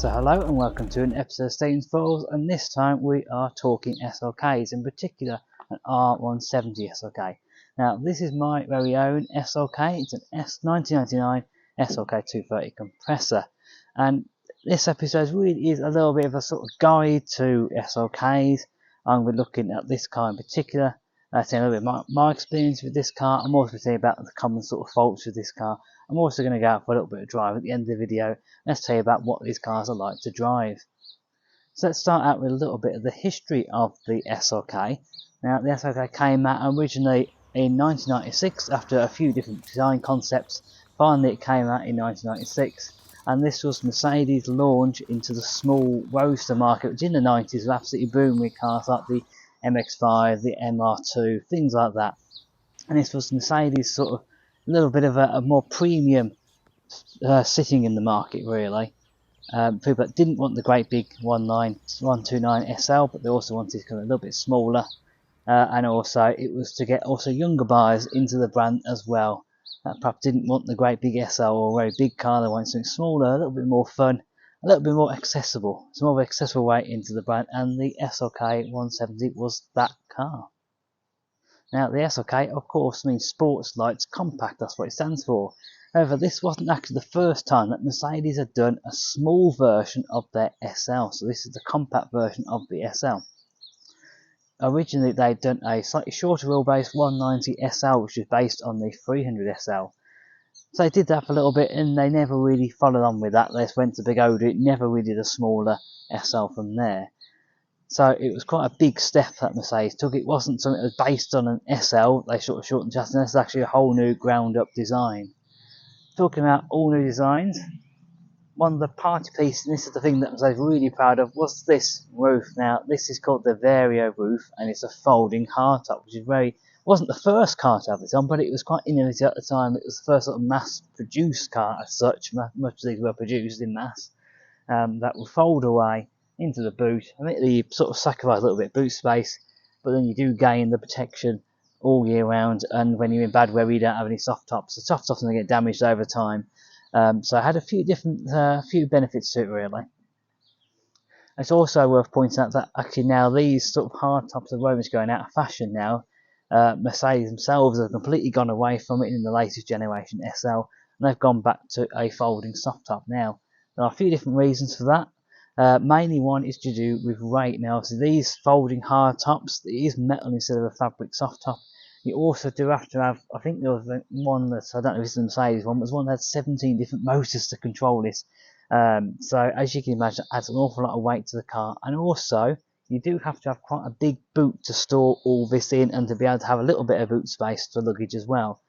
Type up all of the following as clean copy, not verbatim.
So hello and welcome to an episode of Stains Falls, and this time we are talking SLKs, in particular an R170 SLK. Now this is my very own SLK, it's an 1999 SLK 230 compressor, and this episode really is a little bit of a sort of guide to SLKs. I'm going to be looking at this car in particular, saying a little bit of my experience with this car. I'm also going to say about the common sort of faults with this car. I'm also going to go out for a little bit of drive at the end of the video. Let's tell you about what these cars are like to drive. So let's start out with a little bit of the history of the SLK. Now the SLK came out originally in 1996 after a few different design concepts. Finally it came out in 1996, and this was Mercedes' launch into the small roadster market, which in the 90s was absolutely booming with cars like the MX-5, the MR2, things like that. And this was Mercedes' sort of a little bit of a more premium sitting in the market, really. People that didn't want the great big 129 SL, but they also wanted kind of a little bit smaller, and also it was to get also younger buyers into the brand as well, that perhaps didn't want the great big SL or a very big car. They wanted something smaller, a little bit more fun, a little bit more accessible. It's more of an accessible way into the brand, and the SLK 170 was that car. Now the SLK of course means Sports Lights Compact, that's what it stands for. However, this wasn't actually the first time that Mercedes had done a small version of their SL, so this is the compact version of the SL. Originally they'd done a slightly shorter wheelbase 190 SL, which was based on the 300 SL. So they did that for a little bit and they never really followed on with that. They just went to Big Oda, never really did a smaller SL from there. So it was quite a big step that Mercedes took. It wasn't something that was based on an SL, they sort of shortened just, and this is actually a whole new ground up design. Talking about all new designs, one of the party pieces, and this is the thing that I was really proud of, was this roof. Now this is called the Vario roof, and it's a folding hardtop, which is wasn't the first car to have this on, but it was quite innovative at the time. It was the first sort of mass produced car as such, much as these were produced in mass, that would fold away into the boot. I think you sort of sacrifice a little bit of boot space, but then you do gain the protection all year round, and when you're in bad weather you don't have any soft tops. The soft tops are going to get damaged over time. So I had a few different few benefits to it, really. It's also worth pointing out that actually now these sort of hard tops are very much going out of fashion now. Mercedes themselves have completely gone away from it in the latest generation SL, and they've gone back to a folding soft top now. There are a few different reasons for that. Mainly one is to do with weight. Now, so these folding hard tops, it is metal instead of a fabric soft top. You also do have to have, I think there was one that, I don't know if it's the Mercedes one, but there's one that had 17 different motors to control this. So as you can imagine, it adds an awful lot of weight to the car. And also, you do have to have quite a big boot to store all this in, and to be able to have a little bit of boot space for luggage as well.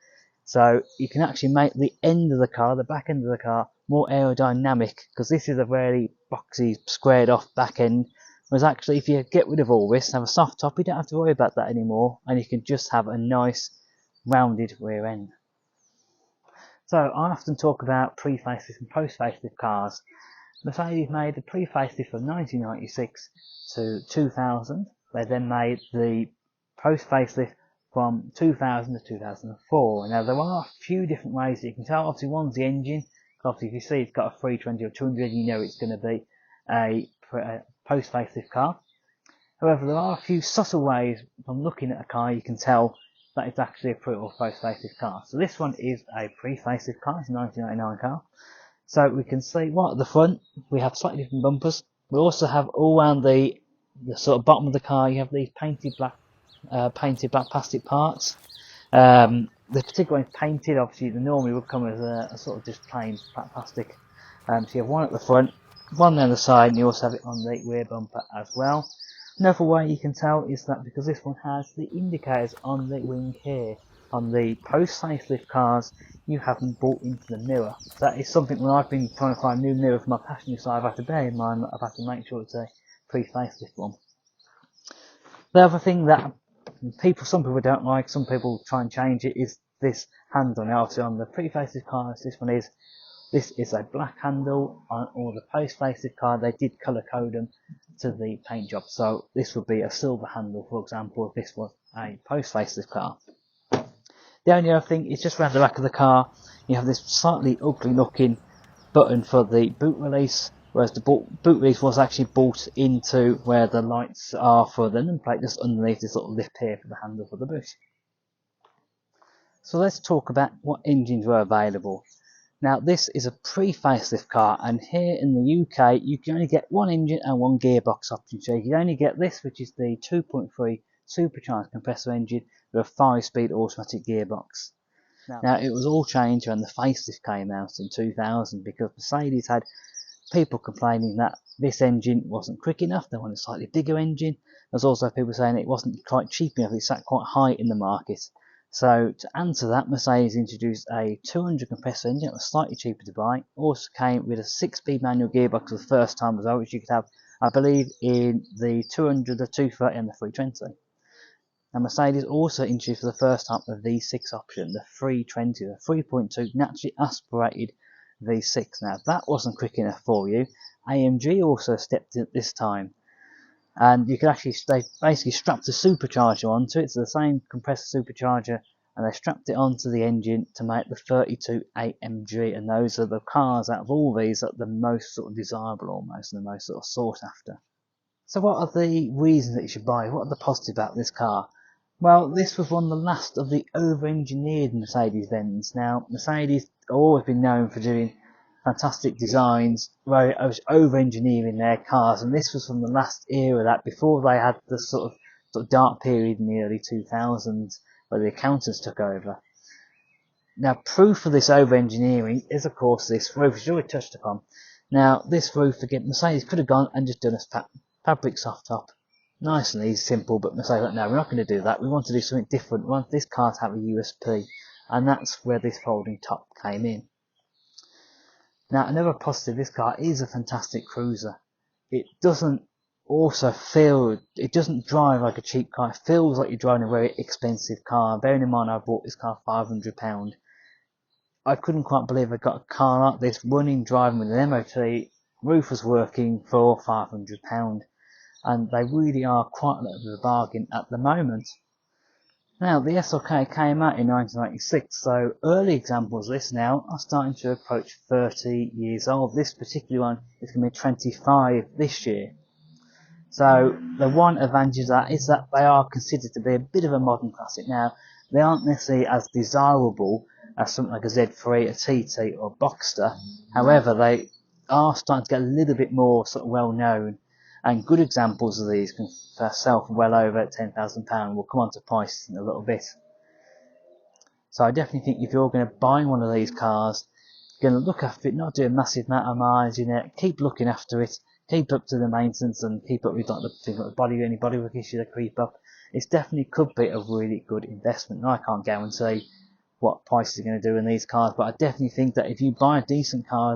So you can actually make the end of the car, the back end of the car, more aerodynamic, because this is a very boxy, squared off back end. Whereas actually if you get rid of all this, have a soft top, you don't have to worry about that anymore, and you can just have a nice rounded rear end. So I often talk about pre-facelift and post-facelift cars. Mercedes made the pre-facelift from 1996 to 2000. They then made the post-facelift from 2000 to 2004. Now there are a few different ways that you can tell. Obviously one's the engine. Obviously if you see it's got a 320 or 200, you know it's going to be a post-facelift car. However, there are a few subtle ways from looking at a car you can tell that it's actually a pre or post-facelift car. So this one is a pre-facelift car, it's a 1999 car. So we can see right at the front we have slightly different bumpers. We also have all around the sort of bottom of the car, you have these painted black plastic parts. The particular one is painted. Obviously the normally would come as a sort of just plain black plastic. So you have one at the front, one down the side, and you also have it on the rear bumper as well. Another way you can tell is that because this one has the indicators on the wing here, on the post-facelift cars you have them built into the mirror. That is something when I've been trying to find a new mirror for my passenger side, I've had to bear in mind that I've had to make sure it's a pre-facelift one. The other thing that some people don't like, some people try and change it, is this handle. Now obviously on the pre-facelift cars this is a black handle. On all the post-facelift car they did colour code them to the paint job, so this would be a silver handle, for example, if this was a post-facelift car. The only other thing is just around the back of the car you have this slightly ugly looking button for the boot release. whereas the boot release was actually built into where the lights are for the number plate, just underneath this little lip here for the handle for the boot. So let's talk about what engines were available. Now this is a pre-facelift car, and here in the UK you can only get one engine and one gearbox option. So you can only get this, which is the 2.3 supercharged compressor engine with a 5-speed automatic gearbox. Now it was all changed when the facelift came out in 2000, because Mercedes had people complaining that this engine wasn't quick enough. They wanted a slightly bigger engine. There's also people saying it wasn't quite cheap enough. It sat quite high in the market. So to answer that, Mercedes introduced a 200 compressor engine. It was slightly cheaper to buy. Also came with a 6-speed manual gearbox for the first time as well, which you could have, I believe, in the 200, the 230 and the 320. And Mercedes also introduced for the first time a V6 option, the 320, the 3.2 naturally aspirated V6. Now if that wasn't quick enough for you, AMG also stepped in at this time. And you could actually, they basically strapped a supercharger onto it, so the same compressor supercharger, and they strapped it onto the engine to make the 32 AMG, and those are the cars out of all these that are the most sort of desirable almost, and the most sort of sought after. So what are the reasons that you should buy? What are the positives about this car? Well, this was one of the last of the over-engineered Mercedes-Benz. Now, Mercedes have always been known for doing fantastic designs, very over-engineering their cars, and this was from the last era, that before they had the sort of dark period in the early 2000s where the accountants took over. Now, proof of this over-engineering is, of course, this roof, which you already touched upon. Now, this roof, again, Mercedes could have gone and just done a fabric soft top. Nice and easy, simple, but Mercedes like, no, we're not going to do that. We want to do something different. We want this car to have a USP, and that's where this folding top came in. Now, another positive, this car is a fantastic cruiser. It doesn't it doesn't drive like a cheap car. It feels like you're driving a very expensive car. Bearing in mind I bought this car £500. I couldn't quite believe I got a car like this running, driving with an MOT, roof was working for £500. And they really are quite a little bit of a bargain at the moment. Now, the SLK came out in 1996, so early examples of this now are starting to approach 30 years old. This particular one is going to be 25 this year. So the one advantage of that is that they are considered to be a bit of a modern classic. Now, they aren't necessarily as desirable as something like a Z3, a TT or a Boxster. However, they are starting to get a little bit more sort of well known. And good examples of these can sell for well over £10,000. We'll come on to prices in a little bit. So I definitely think if you're going to buy one of these cars, you're going to look after it, not do a massive amount of mileage in it, keep looking after it, keep up to the maintenance, and keep up with like the things like any bodywork issues that creep up. It definitely could be a really good investment. Now, I can't guarantee what prices are going to do in these cars, but I definitely think that if you buy a decent car,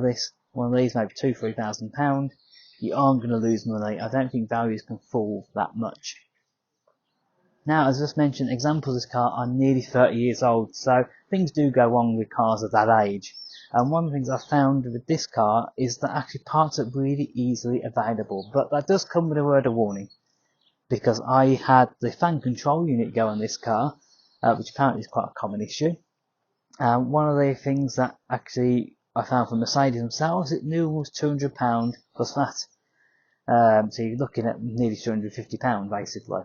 one of these, maybe £2,000-3,000, you aren't going to lose money. I don't think values can fall that much. Now, as I just mentioned, examples of this car are nearly 30 years old, so things do go wrong with cars of that age. And one of the things I found with this car is that actually parts are really easily available, but that does come with a word of warning, because I had the fan control unit go on this car, which apparently is quite a common issue. One of the things that actually I found from Mercedes themselves, it knew was £200 plus VAT. So you're looking at nearly £250 basically.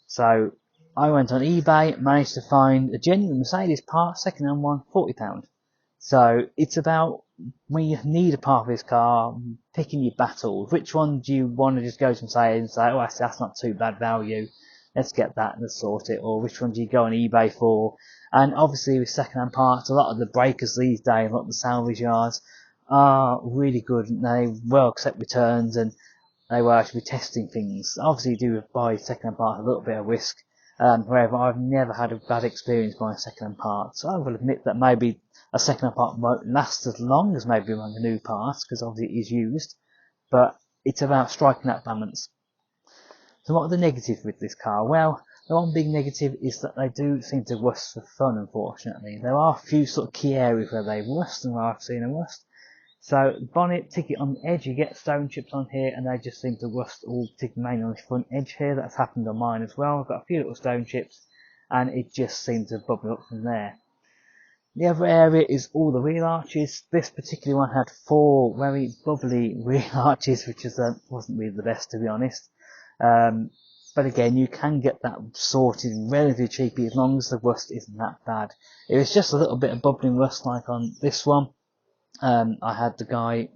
So I went on eBay, managed to find a genuine Mercedes part, second-hand one, £40. So it's about, when you need a part for this car, picking your battles. Which one do you want to just go to Mercedes and say, oh, that's not too bad value, let's get that and let's sort it, or which one do you go on eBay for? And obviously with second-hand parts, a lot of the breakers these days, a lot of the salvage yards, are really good, and they will accept returns, and they will actually be testing things. Obviously you do buy second-hand parts a little bit of risk, however I've never had a bad experience buying second-hand parts. I will admit that maybe a second-hand part won't last as long as maybe one of the new parts, because obviously it is used, but it's about striking that balance. So what are the negatives with this car? Well, the one big negative is that they do seem to rust for fun, unfortunately. There are a few sort of key areas where they rust, and where I've seen them rust. So bonnet, ticket on the edge, you get stone chips on here, and they just seem to rust all mainly on the front edge here. That's happened on mine as well. I've got a few little stone chips, and it just seems to bubble up from there. The other area is all the wheel arches. This particular one had 4 very bubbly wheel arches, which wasn't really the best, to be honest. But again, you can get that sorted relatively cheaply as long as the rust isn't that bad. It was just a little bit of bubbling rust like on this one. I had the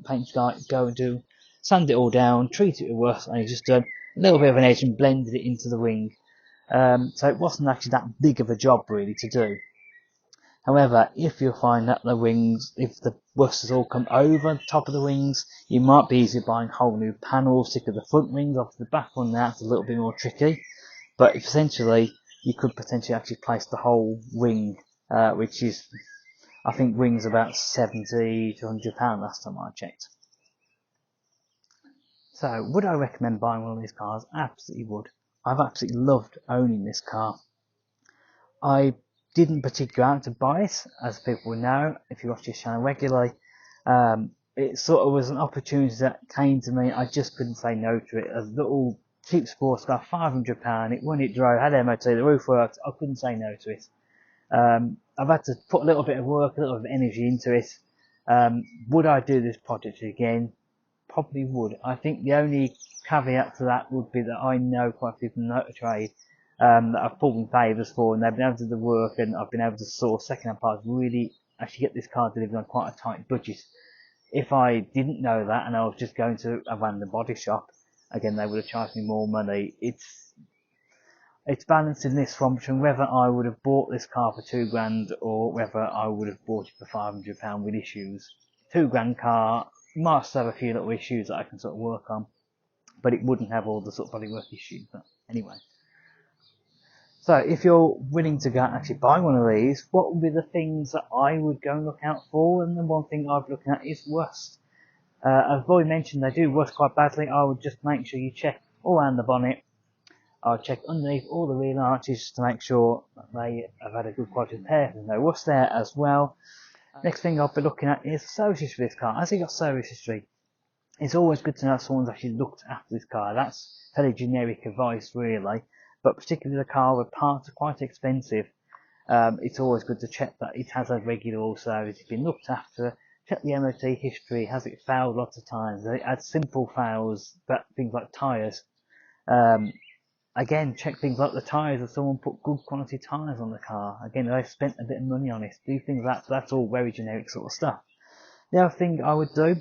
paint guy, go and do sand it all down, treat it with rust, and he just done a little bit of an edge and blended it into the wing. So it wasn't actually that big of a job really to do. However, if you find that the wings, if the rust has all come over the top of the wings, you might be easy buying whole new panels, stick the front wings off the back one. That's a little bit more tricky, but essentially you could potentially actually place the whole wing, which is, I think, wings about £70 to £100 last time I checked. So, would I recommend buying one of these cars? Absolutely would. I've absolutely loved owning this car. I didn't particularly go out to buy it, as people will know if you watch this channel regularly. It sort of was an opportunity that came to me. I just couldn't say no to it. A little cheap sports car, £500. When it drove, had MOT, the roof worked. I couldn't say no to it. I've had to put a little bit of work, a little bit of energy into it. Would I do this project again? Probably would. I think the only caveat to that would be that I know quite a few people in the motor trade that I've pulled in favours for, and they've been able to do the work, and I've been able to source second-hand parts, really actually get this car delivered on quite a tight budget. If I didn't know that and I was just going to a random body shop, again, they would have charged me more money. It's balancing this one between whether I would have bought this car for £2,000 or whether I would have bought it for £500 with issues. £2,000 car might still have a few little issues that I can sort of work on, but it wouldn't have all the sort of bodywork issues. But anyway. So if you're willing to go and actually buy one of these, what would be the things that I would go and look out for? And the one thing I've looked at is rust. I've already mentioned they do rust quite badly. I would just make sure you check all around the bonnet. I'll check underneath all the wheel arches to make sure that they have had a good quality repair. There's no rust there as well. Next thing I'll be looking at is service history for this car. Has it got service history? It's always good to know someone's actually looked after this car. That's fairly generic advice really, but particularly the car where parts are quite expensive. It's always good to check that it has a regular oil service. It's been looked after. Check the MOT history. Has it failed lots of times? Has it had simple fails, but things like tyres. Again, check things like the tyres. If someone put good quality tyres on the car, again, they've spent a bit of money on it. Do things like that. That's all very generic sort of stuff. The other thing I would do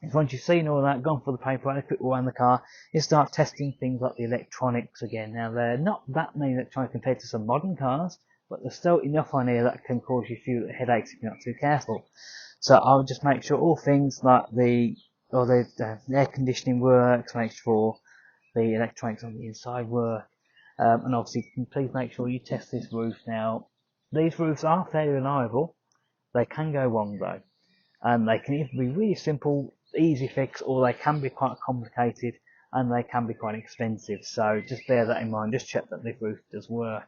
is once you've seen all that, gone for the paperwork, a quick walk around the car, you start testing things like the electronics again. Now, there are not that many electronics compared to some modern cars, but there's still enough on here that can cause you a few headaches if you're not too careful. So I'll just make sure all things like the air conditioning works, make sure the electronics on the inside work, and obviously please make sure you test this roof. Now, these roofs are fairly reliable. They can go wrong though, and they can either be really simple, easy fix, or they can be quite complicated and they can be quite expensive. So just bear that in mind. Just check that the roof does work.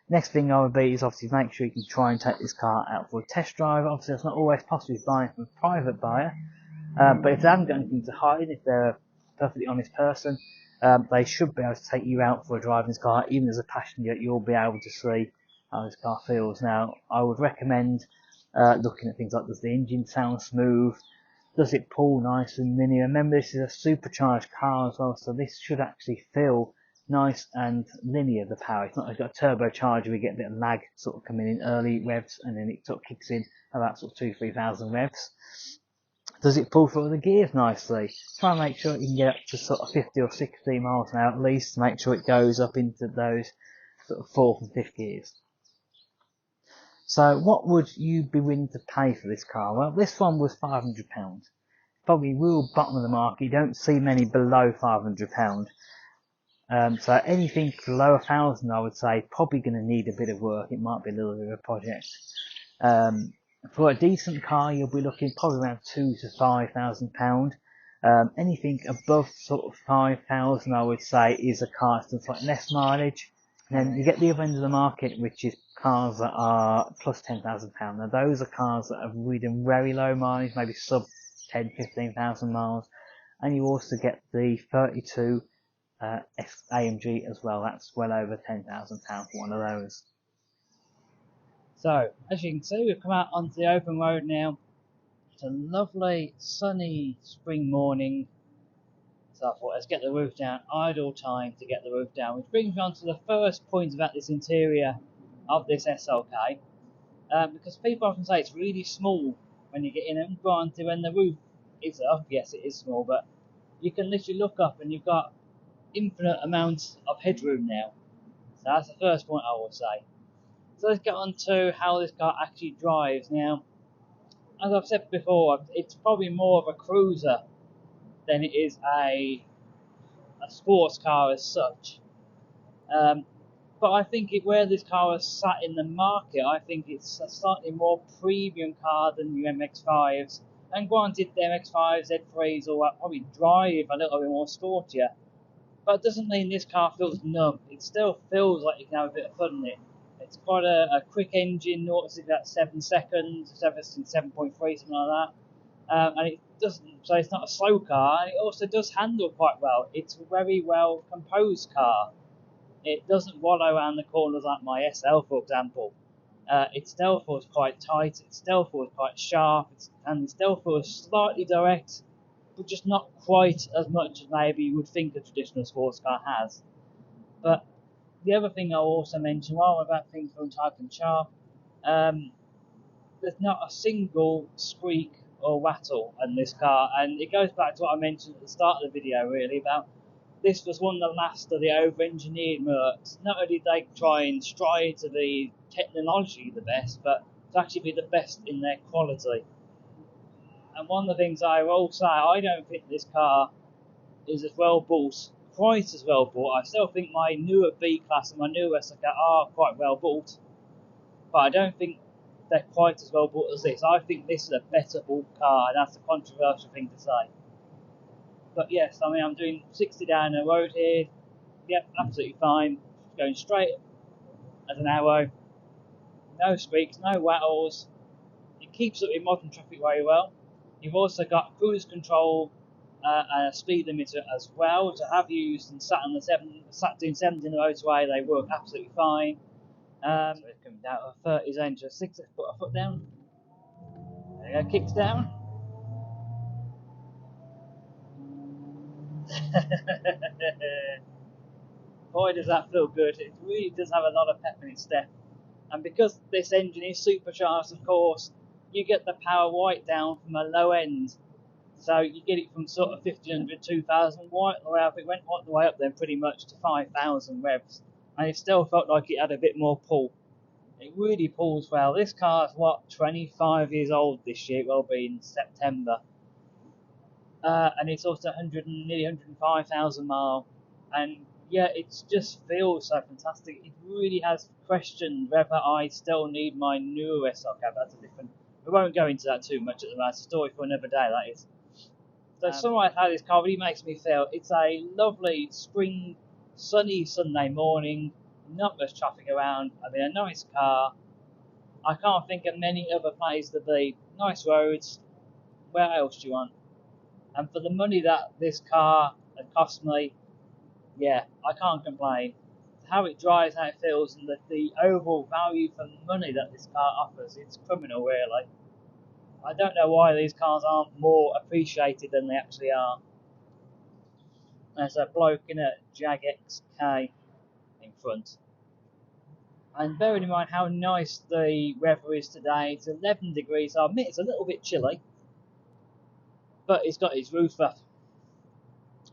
Next thing I would be is obviously make sure you can try and take this car out for a test drive. Obviously it's not always possible buying from a private buyer, but if they haven't got anything to hide, if they're a perfectly honest person, they should be able to take you out for a drive in this car. Even as a passenger, you'll be able to see how this car feels. Now, I would recommend looking at things like, does the engine sound smooth? Does it pull nice and linear? Remember, this is a supercharged car as well, so this should actually feel nice and linear, the power. It's not like it's got a turbocharger, we get a bit of lag sort of coming in early revs, and then it sort of kicks in about sort of 2,000-3,000 revs. Does it pull through the gears nicely? Try and make sure you can get up to sort of 50 or 60 miles an hour at least to make sure it goes up into those sort of 4th and 5th gears. So what would you be willing to pay for this car? Well, this one was £500. Probably real bottom of the market. You don't see many below £500. So anything below £1,000, I would say, probably going to need a bit of work. It might be a little bit of a project. For a decent car, you'll be looking probably around £2,000 to £5,000. Anything above sort of 5,000, I would say, is a car that's like less mileage. And then you get the other end of the market, which is cars that are plus £10,000. Now those are cars that have ridden very low mileage, maybe sub 10-15,000 miles. And you also get the 32 AMG as well. That's well over £10,000 for one of those. So, as you can see, we've come out onto the open road now. It's a lovely, sunny spring morning. So I thought, let's get the roof down. Idle time to get the roof down. Which brings me on to the first point about this interior of this SLK. Because people often say it's really small when you get in, and granted, when the roof is up, yes, it is small, but you can literally look up and you've got infinite amounts of headroom now. So that's the first point I will say. So let's get on to how this car actually drives. Now, as I've said before, it's probably more of a cruiser than it is a sports car as such. But I think where this car is sat in the market, I think it's a slightly more premium car than the MX-5s. And granted, the MX-5s, Z3s, all that probably drive a little bit more sportier. But it doesn't mean this car feels numb. It still feels like you can have a bit of fun in it. It's got a quick engine, notice about 7 seconds, 7.3, something like that. And it doesn't, so it's not a slow car. And it also does handle quite well. It's a very well composed car. It doesn't wallow around the corners like my SL, for example. Its still feels quite tight. It still feels quite sharp, and it still feels slightly direct, but just not quite as much as maybe you would think a traditional sports car has. But the other thing I'll also mention while we're about things from Type and Sharp, there's not a single squeak or rattle in this car, and it goes back to what I mentioned at the start of the video really about this was one of the last of the over-engineered Mercs. Not only did they try and strive to be technologically the best, but to actually be the best in their quality. And one of the things I will say, I don't think this car is as well built, quite as well built. I still think my newer B-Class and my newer SLK are quite well built, but I don't think they're quite as well built as this. I think this is a better built car, and that's a controversial thing to say. But yes, I mean, I'm doing 60 down the road here. Yep, absolutely fine. Going straight as an arrow. No squeaks, no rattles. It keeps up with modern traffic very well. You've also got cruise control and a speed limiter as well, which I have used and sat doing 70 in the motorway. They work absolutely fine. So it's coming down to a 30 zone, just 6, put a foot down. There you go, kicks down. Boy, does that feel good. It really does have a lot of pep in its step. And because this engine is supercharged, of course, you get the power right down from a low end. So you get it from sort of 1500, 2000, right the way up. It went right the way up then pretty much to 5000 revs. And it still felt like it had a bit more pull. It really pulls well. This car is, what, 25 years old this year. It will be in September. And it's also nearly 105,000 mile. And yeah, it just feels so fantastic. It really has questioned whether I still need my newer SLK. That's a different. We won't go into that too much at the moment. It's a story for another day, that is. So to summarise how this car really makes me feel, it's a lovely spring, sunny Sunday morning. Not much traffic around. I mean, a nice car. I can't think of many other places to be. Nice roads. Where else do you want? And for the money that this car had cost me, yeah, I can't complain. How it drives, how it feels, and the overall value for money that this car offers, it's criminal, really. I don't know why these cars aren't more appreciated than they actually are. There's a bloke in a Jag XK in front. And bearing in mind how nice the weather is today, it's 11 degrees. I admit it's a little bit chilly, but it's got its roof up.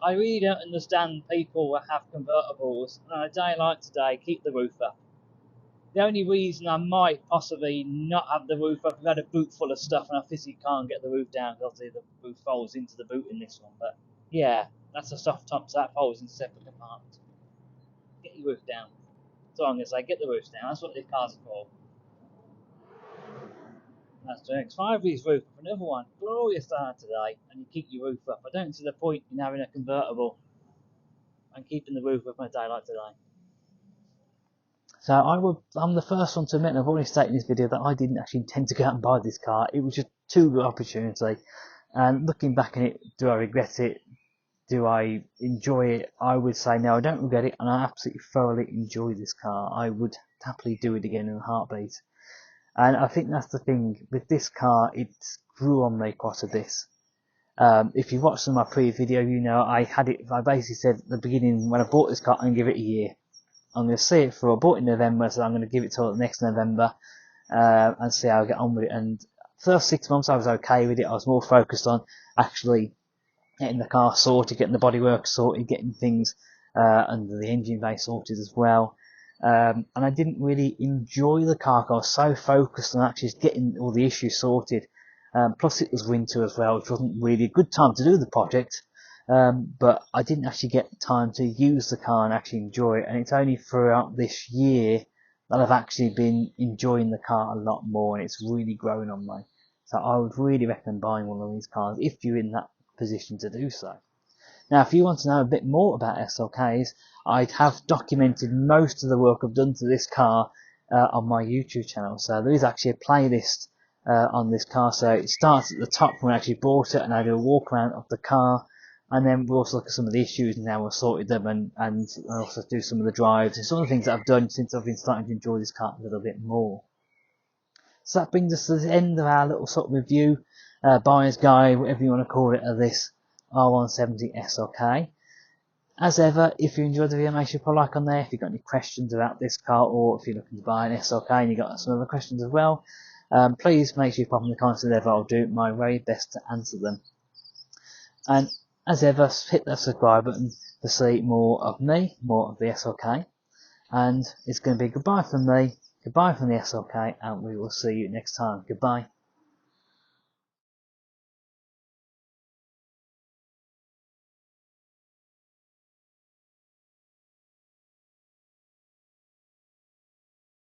I really don't understand people that have convertibles on a day like today keep the roof up. The only reason I might possibly not have the roof up, I've had a boot full of stuff and I physically can't get the roof down because obviously the roof folds into the boot in this one. But yeah, that's a soft top, so that folds into separate compartments. Get your roof down. That's all I'm going to say, get the roof down. That's what these cars are for. That's the X5 with his roof up. Another one, glorious start today, and you keep your roof up. I don't see the point in having a convertible and keeping the roof up on a day like today. So I'm the first one to admit, and I've already stated in this video, that I didn't actually intend to go out and buy this car. It was just too good opportunity. And looking back on it, do I regret it? Do I enjoy it? I would say no, I don't regret it, and I absolutely thoroughly enjoy this car. I would happily do it again in a heartbeat. And I think that's the thing with this car, it grew on me quite a bit. If you watched my previous video, you know I basically said at the beginning when I bought this car, I'm going to give it a year. I'm going to see it through. I bought it in November, so I'm going to give it till next November and see how I get on with it. And first 6 months I was okay with it. I was more focused on actually getting the car sorted, getting the bodywork sorted, getting things under the engine bay sorted as well. And I didn't really enjoy the car. I was so focused on actually getting all the issues sorted. Plus it was winter as well, which wasn't really a good time to do the project. But I didn't actually get time to use the car and actually enjoy it. And it's only throughout this year that I've actually been enjoying the car a lot more, and it's really growing on me. So I would really recommend buying one of these cars if you're in that position to do so. Now, if you want to know a bit more about SLKs, I have documented most of the work I've done to this car on my YouTube channel. So there is actually a playlist on this car. So it starts at the top when I actually bought it, and I do a walk around of the car, and then we'll also look at some of the issues and how we've sorted them, and also do some of the drives and some of the things that I've done since I've been starting to enjoy this car a little bit more. So that brings us to the end of our little sort of review, buyer's guide, whatever you want to call it, of this R170 SLK. As ever, if you enjoyed the video, make sure you put a like on there. If you've got any questions about this car, or if you're looking to buy an SLK and you've got some other questions as well, please make sure you pop them in the comments below. I'll do my very best to answer them. And as ever, hit that subscribe button to see more of me, more of the SLK. And it's going to be goodbye from me, goodbye from the SLK, and we will see you next time. Goodbye.